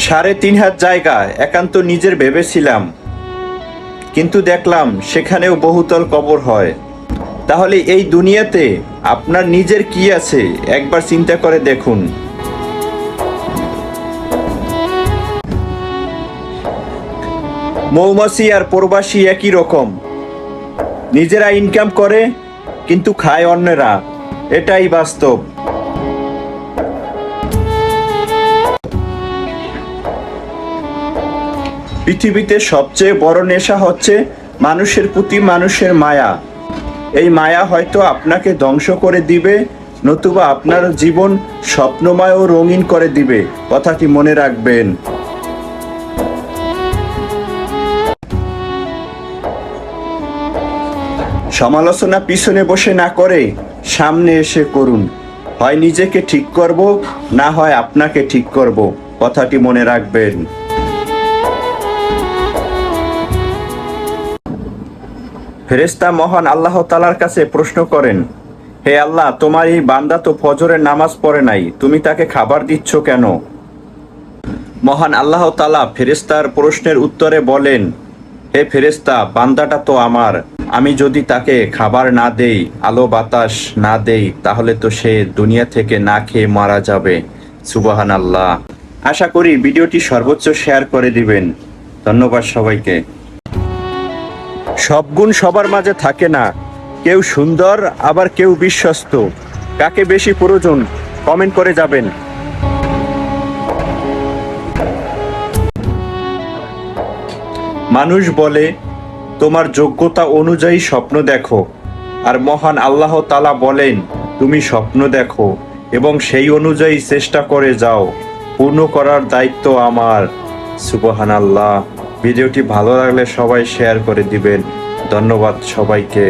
৩.৫ হাত জায়গা একান্ত নিজের ভেবেছিলাম, কিন্তু দেখলাম সেখানেও বহুতল কবর হয়। তাহলে এই দুনিয়াতে আপনার নিজের কি আছে একবার চিন্তা করে দেখুন। মৌমাছি আর প্রবাসী একই রকম, নিজেরা ইনকাম করে কিন্তু খায় অন্যেরা, এটাই বাস্তব। পৃথিবীতে সবচেয়ে বড় নেশা হচ্ছে মানুষের প্রতি মানুষের মায়া। এই মায়া হয়তো আপনাকে ধ্বংস করে দিবে, নতুবা আপনার জীবন স্বপ্নময় ও রঙিন করে দিবে। কথাটি মনে রাখবেন। সমালোচনা পিছনে বসে না করে সামনে এসে করুন। হয় নিজেকে ঠিক করব, না হয় আপনাকে ঠিক করব। কথাটি মনে রাখবেন। ফেরেশতা মহান আল্লাহ তাআলার কাছে প্রশ্ন করেন, হে আল্লাহ, তোমার এই বান্দা তো ফজরের নামাজ পড়ে নাই, তুমি তাকে খাবার দিচ্ছ কেন? মহান আল্লাহ তাআলা ফেরেশতার প্রশ্নের উত্তরে বলেন, হে ফেরেশতা, বান্দাটা তো আমার, আমি যদি তাকে খাবার না দেই, আলো বাতাস না দেই, তাহলে তো সে দুনিয়া থেকে না খেয়ে মারা যাবে। সুবহানাল্লাহ। আশা করি ভিডিওটি সর্বোচ্চ শেয়ার করে দিবেন। ধন্যবাদ সবাইকে। সব গুণ সবার মাঝে থাকে না, কেউ সুন্দর আবার কেউ বিশ্বস্ত। কাকে বেশি প্রয়োজন কমেন্ট করে যাবেন। মানুষ বলে তোমার যোগ্যতা অনুযায়ী স্বপ্ন দেখো, আর মহান আল্লাহ তাআলা বলেন তুমি স্বপ্ন দেখো এবং সেই অনুযায়ী চেষ্টা করে যাও, পূর্ণ করার দায়িত্ব আমার। সুবহানাল্লাহ। ভিডিওটি ভালো লাগলে সবাই শেয়ার করে দিবেন। ধন্যবাদ সবাইকে।